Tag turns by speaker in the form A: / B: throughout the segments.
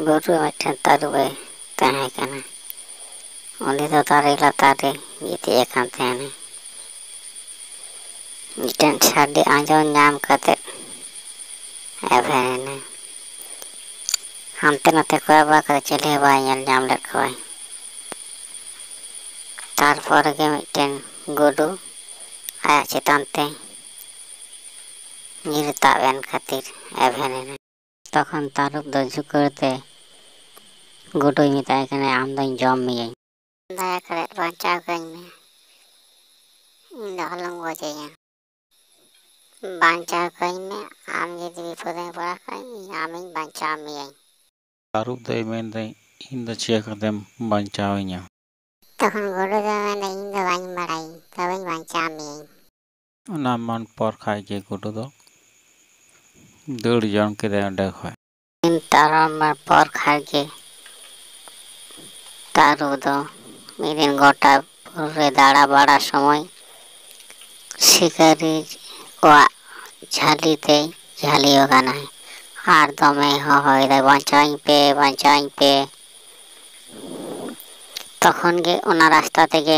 A: ᱵᱩᱨᱩ ᱢᱤᱫᱴᱮᱱ ᱛᱟᱹᱨᱩᱵᱽ ᱮ ᱛᱟᱦᱮᱸ ᱠᱟᱱᱟ᱾ ᱩᱱᱤ ᱫᱚ ᱫᱟᱨᱮ ᱞᱟᱛᱟᱨ ᱨᱮ ᱜᱤᱛᱤᱡ ᱟᱠᱟᱱ ᱛᱟᱦᱮᱱᱟ᱾ ᱢᱤᱫᱴᱮᱱ ᱥᱟᱰᱮ ᱟᱸᱡᱚᱢ ᱧᱟᱢ ᱠᱟᱛᱮᱫ ᱮᱵᱷᱮᱱᱮᱱᱟᱭ᱾ ᱦᱟᱱᱛᱮ ᱱᱟᱛᱮ ᱠᱚᱭᱚᱜ ᱵᱟᱲᱟ ᱠᱟᱛᱮᱫ ᱪᱤᱞᱤ ᱦᱚᱸ ᱵᱟᱭ ᱧᱮᱞ ᱧᱟᱢ ᱞᱮᱫ ᱠᱚᱣᱟᱭ᱾ ᱛᱟᱨᱯᱚᱨᱮ ᱜᱮ ᱢᱤᱫᱴᱮᱱ ᱜᱩᱰᱩ ᱟᱭᱟᱜ ᱪᱮᱛᱟᱱ ᱛᱮ ᱧᱤᱨ ᱛᱟᱵ ᱮᱱ ᱠᱷᱟᱹᱛᱤᱨ ᱮᱵᱷᱮᱱᱮᱱᱟᱭ᱾ ᱛᱚᱠᱷᱚᱱ ᱛᱟᱹᱨᱩᱵᱽ ᱫᱚ ᱡᱷᱩᱠᱟᱹᱲ ᱛᱮ ᱜᱩᱰᱩᱭ ᱢᱮᱛᱟᱭ ᱠᱟᱱᱟ, ᱟᱢ ᱫᱚᱧ ᱡᱚᱢ ᱢᱤᱭᱟᱹᱧ, ᱫᱟᱭᱟ ᱠᱟᱛᱮᱫ ᱵᱟᱧᱪᱟᱣ ᱠᱟᱹᱧ ᱢᱮ, ᱤᱧ ᱫᱚ ᱟᱞᱚᱢ ᱜᱚᱡᱮᱧᱟ, ᱵᱟᱧᱪᱟᱣ ᱠᱟᱹᱧ ᱢᱮ, ᱟᱢ ᱡᱩᱫᱤ ᱵᱤᱯᱚᱫᱮᱢ ᱯᱟᱲᱟᱣ ᱠᱷᱟᱡ ᱟᱢᱤᱧ ᱵᱟᱧᱪᱟᱣ ᱢᱤᱭᱟᱹᱧ᱾
B: ᱛᱟᱹᱨᱩᱵᱽ ᱫᱚᱭ ᱢᱮᱱᱫᱟᱹᱧ, ᱤᱧ ᱫᱚ ᱪᱤᱠᱟᱹ ᱠᱟᱛᱮᱢ ᱵᱟᱧᱪᱟᱣᱤᱧᱟ?
A: ᱛᱚᱠᱷᱚᱱ ᱜᱩᱰᱩ ᱫᱚ ᱢᱮᱱᱫᱟ, ᱤᱧ ᱫᱚ ᱵᱟᱹᱧ ᱵᱟᱲᱟᱭᱟᱹᱧ, ᱛᱚᱵᱮᱧ ᱵᱟᱧᱪᱟᱣ ᱢᱤᱭᱟᱹᱧ᱾
B: ᱚᱱᱟ ᱢᱚᱱ ᱯᱚᱨ ᱠᱷᱟᱡ ᱜᱮ ᱜᱩᱰᱩ ᱫᱚ ᱫᱟᱹᱲ ᱡᱚᱝ ᱠᱮᱫᱟᱭ ᱚᱸᱰᱮ ᱠᱷᱚᱡ᱾
A: ᱛᱟᱲᱟᱢ ᱯᱚᱨ ᱠᱷᱟᱡ ᱜᱮ ᱛᱟᱹᱨᱩᱵᱽ ᱫᱚ ᱢᱤᱫ ᱫᱤᱱ ᱜᱚᱴᱟ ᱵᱩᱨᱩ ᱨᱮ ᱫᱟᱬᱟ ᱵᱟᱲᱟ ᱥᱚᱢᱚᱭ ᱥᱤᱠᱟᱹᱨᱤ ᱠᱚᱣᱟᱜ ᱡᱷᱟᱹᱞᱤ ᱛᱮ ᱡᱷᱟᱹᱞᱤ ᱟᱠᱟᱱᱟᱭ ᱟᱨ ᱫᱚᱢᱮ ᱦᱚᱦᱚᱭᱮᱫᱟᱭ, ᱵᱟᱧᱪᱟᱣᱤᱧ ᱯᱮ, ᱵᱟᱧᱪᱟᱣᱤᱧ ᱯᱮ᱾ ᱛᱚᱠᱷᱚᱱ ᱜᱮ ᱚᱱᱟ ᱨᱟᱥᱛᱟ ᱛᱮᱜᱮ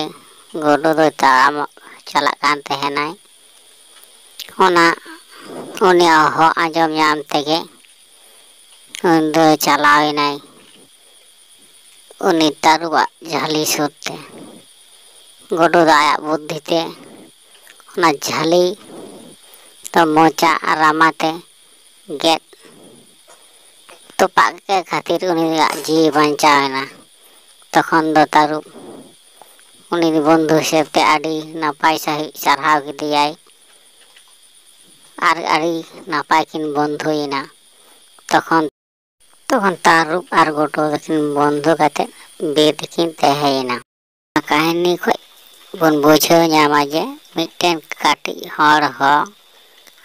A: ᱜᱩᱰᱩ ᱫᱚᱭ ᱛᱟᱲᱟᱢ ᱪᱟᱞᱟᱜ ᱠᱟᱱ ᱛᱟᱦᱮᱱᱟᱭ᱾ ᱚᱱᱟ ᱩᱱᱤᱭᱟᱜ ᱦᱚᱦᱚ ᱟᱸᱡᱚᱢ ᱧᱟᱢ ᱛᱮᱜᱮ ᱩᱱ ᱫᱚ ᱪᱟᱞᱟᱣᱮᱱᱟᱭ ᱩᱱᱤ ᱛᱟᱹᱨᱩᱵᱽᱼᱟᱜ ᱡᱷᱟᱹᱞᱤ ᱥᱩᱨ ᱛᱮ᱾ ᱜᱩᱰᱩ ᱫᱚ ᱟᱭᱟᱜ ᱵᱩᱫᱽᱫᱷᱤ ᱛᱮ ᱚᱱᱟ ᱡᱷᱟᱹᱞᱤ ᱫᱚ ᱢᱚᱪᱟ ᱟᱨ ᱨᱟᱢᱟ ᱛᱮ ᱜᱮᱫ ᱛᱚᱯᱟᱜ ᱠᱮᱫ ᱠᱷᱟᱹᱛᱤᱨ ᱩᱱᱤᱭᱟᱜ ᱡᱤᱣᱤ ᱵᱟᱧᱪᱟᱣ ᱮᱱᱟ᱾ ᱛᱚᱠᱷᱚᱱ ᱫᱚ ᱛᱟᱹᱨᱩᱵᱽ ᱩᱱᱤ ᱵᱚᱱᱫᱷᱩ ᱦᱤᱥᱟᱹᱵ ᱛᱮ ᱟᱹᱰᱤ ᱱᱟᱯᱟᱭ ᱥᱟᱺᱦᱤᱡ ᱥᱟᱨᱦᱟᱣ ᱠᱮᱫᱮᱭᱟᱭ ᱟᱨ ᱟᱹᱰᱤ ᱱᱟᱯᱟᱭ ᱠᱤᱱ ᱵᱚᱱᱫᱷᱩᱭᱮᱱᱟ᱾ ᱛᱚᱠᱷᱚᱱ ᱛᱟᱹᱨᱩᱵᱽ ᱟᱨ ᱜᱩᱰᱩ ᱫᱚᱠᱤᱱ ᱵᱚᱱᱫᱷᱩ ᱠᱟᱛᱮᱫ ᱵᱤᱨ ᱨᱮᱠᱤᱱ ᱛᱟᱦᱮᱸᱭᱮᱱᱟ᱾ ᱚᱱᱟ ᱠᱟᱹᱦᱱᱤ ᱠᱷᱚᱡ ᱵᱚᱱ ᱵᱩᱡᱷᱟᱹᱣ ᱧᱟᱢᱟ ᱡᱮ ᱢᱤᱫᱴᱮᱱ ᱠᱟᱹᱴᱤᱡ ᱦᱚᱲ ᱦᱚᱸ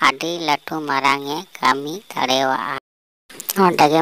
A: ᱟᱹᱰᱤ ᱞᱟᱹᱴᱩ ᱢᱟᱨᱟᱝ ᱮ ᱠᱟᱹᱢᱤ ᱫᱟᱲᱮᱭᱟᱜᱼᱟ᱾ ᱚᱸᱰᱮ ᱜᱮ